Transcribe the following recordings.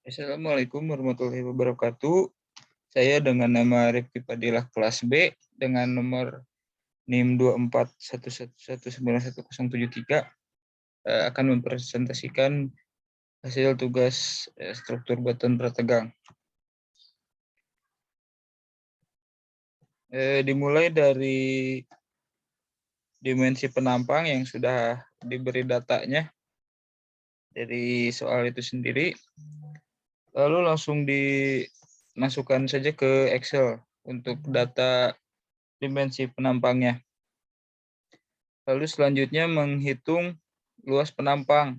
Assalamualaikum warahmatullahi wabarakatuh. Saya dengan nama Rifki Padilah kelas B dengan nomor NIM 2411191073 akan mempresentasikan hasil tugas struktur batuan prategang. Dimulai dari dimensi penampang yang sudah diberi datanya dari soal itu sendiri. Lalu langsung dimasukkan saja ke Excel untuk data dimensi penampangnya. Lalu selanjutnya menghitung luas penampang.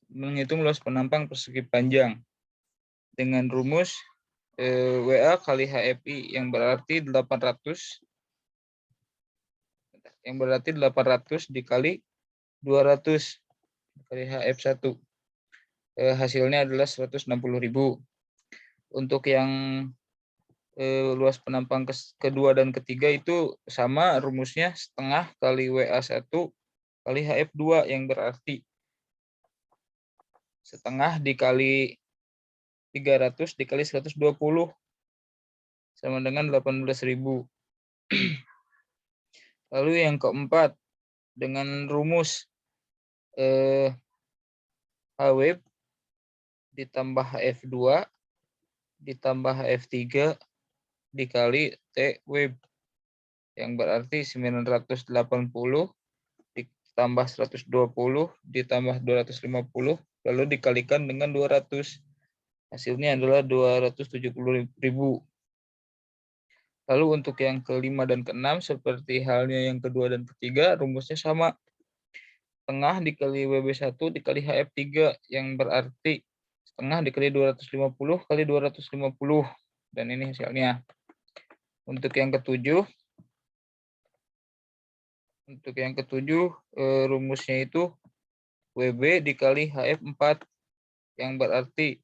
Menghitung luas penampang persegi panjang dengan rumus WA kali HFI yang berarti 800 dikali 200 dikali HF1. Hasilnya adalah 160.000. Untuk yang luas penampang kedua dan ketiga itu sama rumusnya, setengah kali WA1 kali HF2 yang berarti setengah dikali 300 dikali 120 sama dengan 18.000. Lalu yang keempat, dengan rumus HW ditambah HF2 ditambah HF3 dikali TW yang berarti 980 ditambah 120 ditambah 250 lalu dikalikan dengan 200. Hasilnya adalah 270.000. Lalu untuk yang kelima dan keenam seperti halnya yang kedua dan ketiga, rumusnya sama. Setengah dikali WB1 dikali HF3 yang berarti setengah dikali 250 kali 250. Dan ini hasilnya. Untuk yang ketujuh, rumusnya itu WB dikali HF4 yang berarti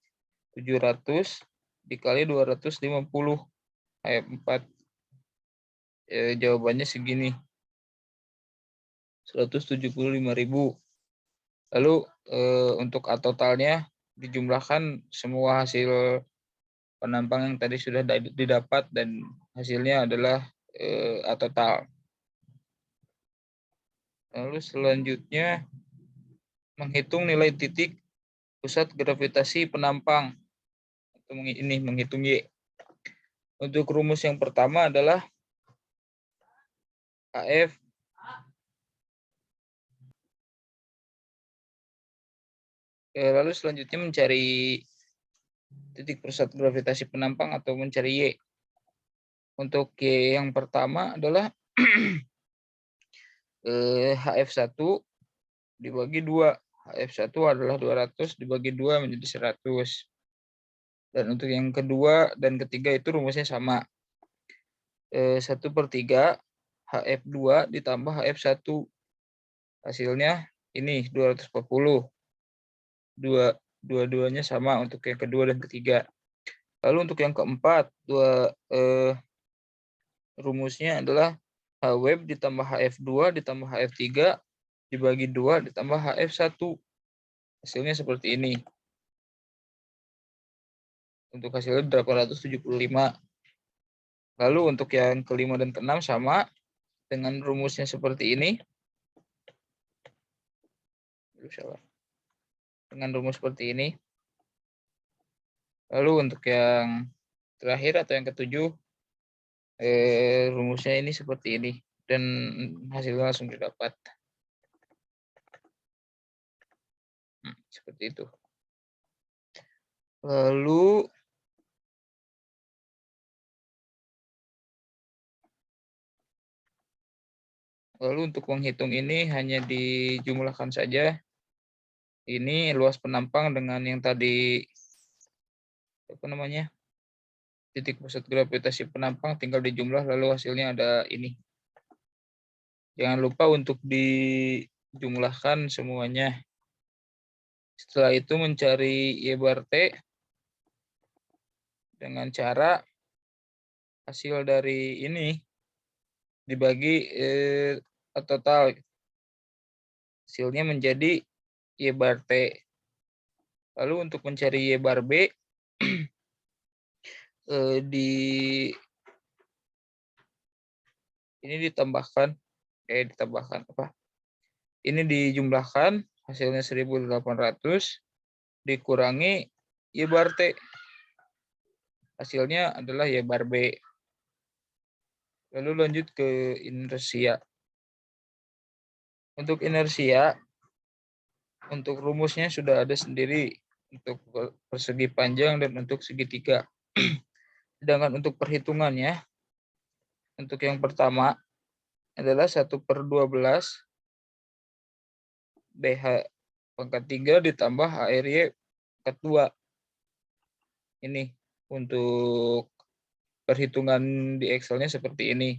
700 dikali 250 HF4. Jawabannya segini, 175.000. Lalu untuk A totalnya dijumlahkan semua hasil penampang yang tadi sudah didapat dan hasilnya adalah A total. Lalu selanjutnya menghitung nilai titik pusat gravitasi penampang. Ini menghitung Y. Untuk rumus yang pertama adalah AF lalu selanjutnya mencari titik pusat gravitasi penampang atau mencari Y. Untuk Y yang pertama adalah HF1 dibagi 2. HF1 adalah 200 dibagi 2 menjadi 100. Dan untuk yang kedua dan ketiga itu rumusnya sama. 1/3 HF2 ditambah HF1. Hasilnya ini 240. Dua-duanya sama untuk yang kedua dan ketiga. Lalu untuk yang keempat, rumusnya adalah HW ditambah HF2 ditambah HF3 dibagi 2 ditambah HF1. Hasilnya seperti ini. Untuk hasilnya 875. Lalu untuk yang kelima dan keenam sama dengan rumusnya seperti ini. Dengan rumus seperti ini. Lalu untuk yang terakhir atau yang ketujuh, rumusnya ini seperti ini dan hasilnya langsung didapat. Seperti itu. Lalu untuk menghitung ini hanya dijumlahkan saja. Ini luas penampang dengan yang tadi titik pusat gravitasi penampang tinggal dijumlah lalu hasilnya ada ini. Jangan lupa untuk dijumlahkan semuanya. Setelah itu mencari Y bar T dengan cara hasil dari ini dibagi total. Hasilnya menjadi Y bar T Lalu untuk mencari Y bar B, ini ditambahkan apa? Ini dijumlahkan, hasilnya 1800 dikurangi Y bar T. Hasilnya adalah Y bar B. Lalu lanjut ke inersia. Untuk inersia, untuk rumusnya sudah ada sendiri untuk persegi panjang dan untuk segitiga. Sedangkan untuk perhitungannya, untuk yang pertama adalah 1/12 BH pangkat 3 ditambah HRY pangkat 2. Ini untuk perhitungan di Excel-nya seperti ini.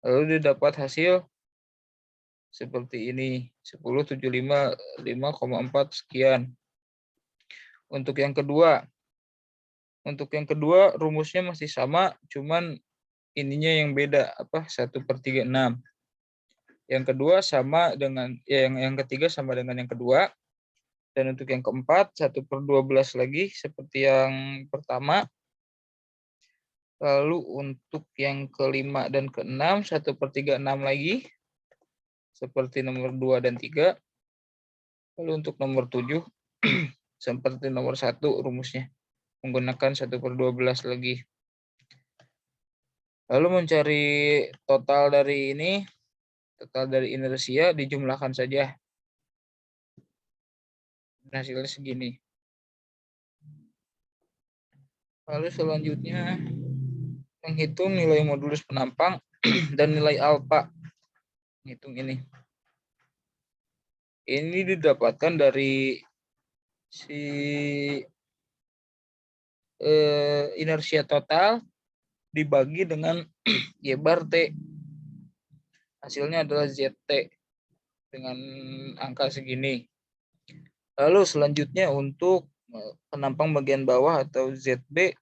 Lalu didapat hasil seperti ini, 10.755,4 sekian. Untuk yang kedua rumusnya masih sama, cuman ininya yang beda, 1/36. Yang kedua sama dengan yang ketiga sama dengan yang kedua. Dan untuk yang keempat 1/12 lagi seperti yang pertama. Lalu untuk yang kelima dan keenam 1/36 lagi seperti nomor 2 dan 3. Lalu untuk nomor 7 seperti nomor 1 rumusnya menggunakan 1/12 lagi. Lalu mencari total dari inersia dijumlahkan saja. Hasilnya segini. Lalu selanjutnya menghitung nilai modulus penampang dan nilai alfa. Hitung ini. Ini didapatkan dari si inersia total dibagi dengan Y bar T. Hasilnya adalah ZT dengan angka segini. Lalu selanjutnya untuk penampang bagian bawah atau ZB,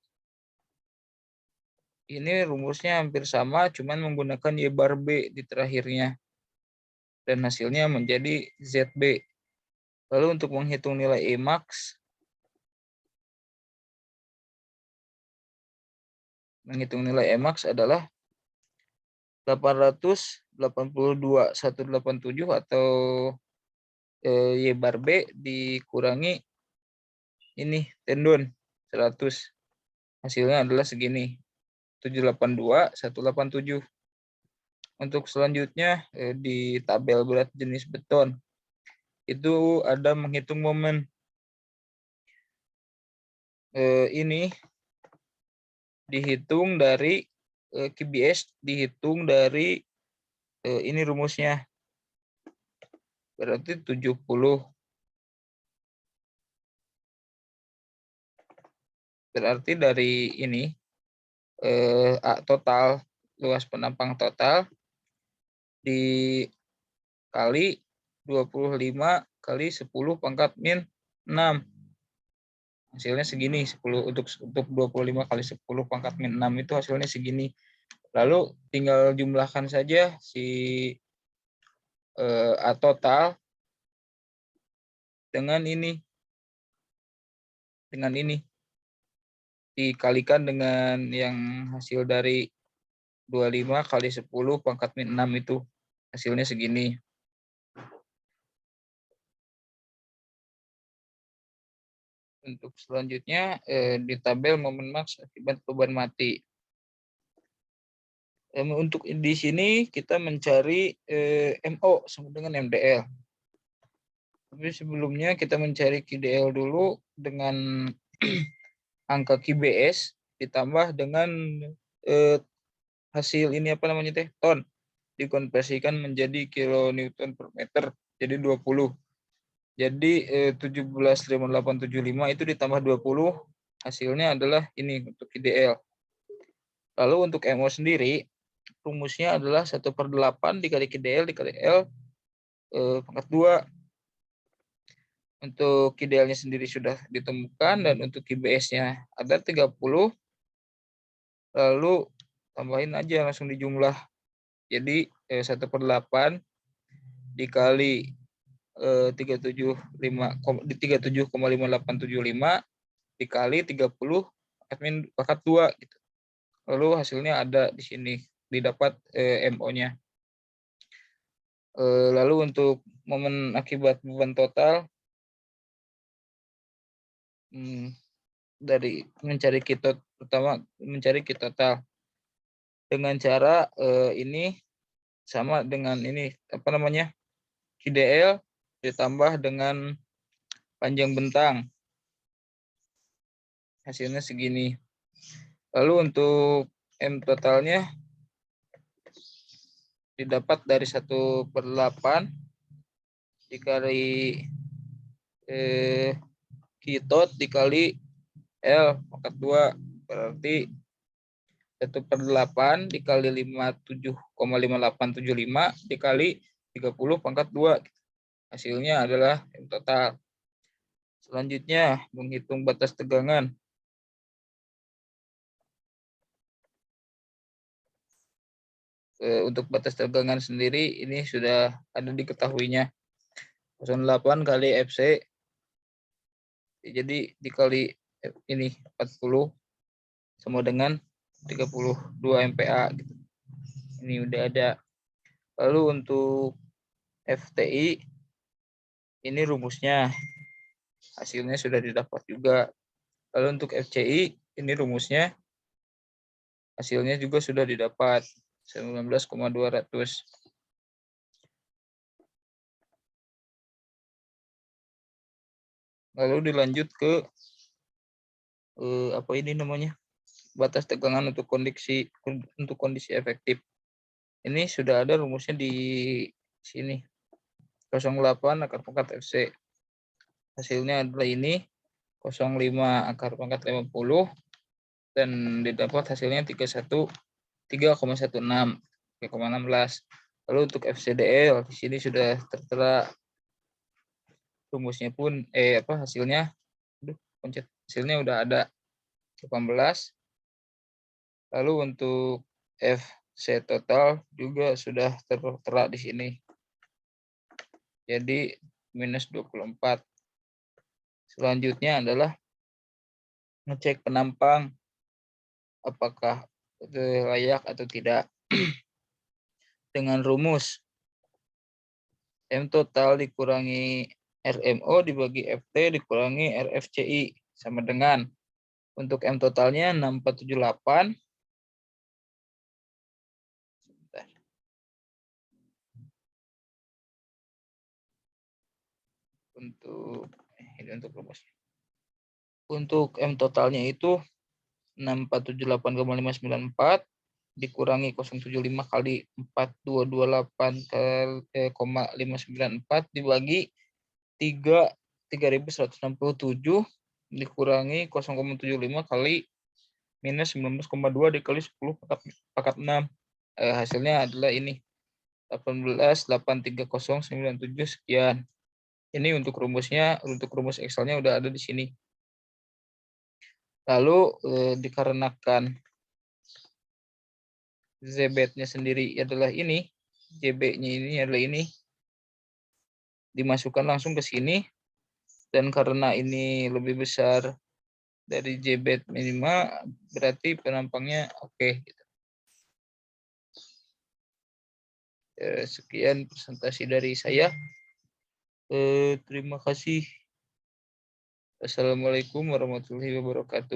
ini rumusnya hampir sama, cuman menggunakan Y bar B di terakhirnya. Dan hasilnya menjadi ZB. Lalu untuk menghitung nilai Emax, adalah 882.187 atau Y bar B dikurangi ini tendon 100. Hasilnya adalah segini, 782.187. Untuk selanjutnya di tabel berat jenis beton itu ada menghitung momen. Ini dihitung dari QBS, dihitung dari ini rumusnya. Berarti 70. Berarti dari ini total luas penampang total dikali 25 kali 10 pangkat min 6. Hasilnya segini, 10 untuk 25 kali 10 pangkat min 6 itu hasilnya segini. Lalu tinggal jumlahkan saja si A total dengan ini. Dikalikan dengan yang hasil dari 25 kali 10 pangkat min 6 itu. Hasilnya segini. Untuk selanjutnya di tabel momen max akibat beban mati. Untuk di sini kita mencari MO sama dengan MDL. Tapi sebelumnya kita mencari QDL dulu dengan angka QBS ditambah dengan hasil ini ton, dikonversikan menjadi kilonewton per meter, jadi 20. Jadi 17.875 itu ditambah 20, hasilnya adalah ini untuk IDL. Lalu untuk MO sendiri, rumusnya adalah 1/8 dikali QDL dikali L pangkat 2. Untuk QDL-nya sendiri sudah ditemukan dan untuk QBS-nya ada 30. Lalu tambahin aja langsung dijumlah. Jadi 1/8 dikali 37,5875 dikali 30 admin pangkat 2 gitu. Lalu hasilnya ada di sini, didapat MO-nya. Lalu untuk momen akibat beban total, dari mencari Q total, pertama mencari Q total dengan cara ini sama dengan ini QDL ditambah dengan panjang bentang, hasilnya segini. Lalu untuk M totalnya didapat dari 1/8 dikali Q-tot dikali L pangkat 2, berarti 1/8 dikali 57,5875 dikali 30 pangkat 2. Hasilnya adalah M total. Selanjutnya, menghitung batas tegangan. Untuk batas tegangan sendiri ini sudah ada diketahuinya. 08 kali FC, jadi dikali ini 40 sama dengan 32 MPa gitu. Ini udah ada. Lalu untuk FTI ini rumusnya, hasilnya sudah didapat juga. Lalu untuk FCI ini rumusnya, hasilnya juga sudah didapat 19,200. Lalu dilanjut ke batas tegangan untuk kondisi efektif. Ini sudah ada rumusnya di sini. 08 akar pangkat FC. Hasilnya adalah ini 05 akar pangkat 50 dan didapat hasilnya 3,16. Lalu untuk FCDL di sini sudah tertera rumusnya pun hasilnya. Hasilnya udah ada 18. Lalu untuk FC total juga sudah tertera di sini. Jadi minus 24. Selanjutnya adalah ngecek penampang apakah layak atau tidak. Dengan rumus M total dikurangi RMO dibagi FT dikurangi RFCI sama dengan, untuk M totalnya 6478. Untuk rumusnya. Untuk M totalnya itu 648,594 dikurangi 075 kali 4228,594 dibagi 3167 dikurangi 0,75 kali minus 19,2 dikali 10 pangkat 6. Hasilnya adalah ini 18,83097 sekian. Ini untuk rumusnya, untuk rumus Excelnya udah ada di sini. Lalu dikarenakan ZB-nya sendiri adalah ini, JB-nya ini adalah ini, dimasukkan langsung ke sini, dan karena ini lebih besar dari JB minimal, berarti penampangnya oke. Gitu. Sekian presentasi dari saya. Terima kasih. Assalamualaikum warahmatullahi wabarakatuh.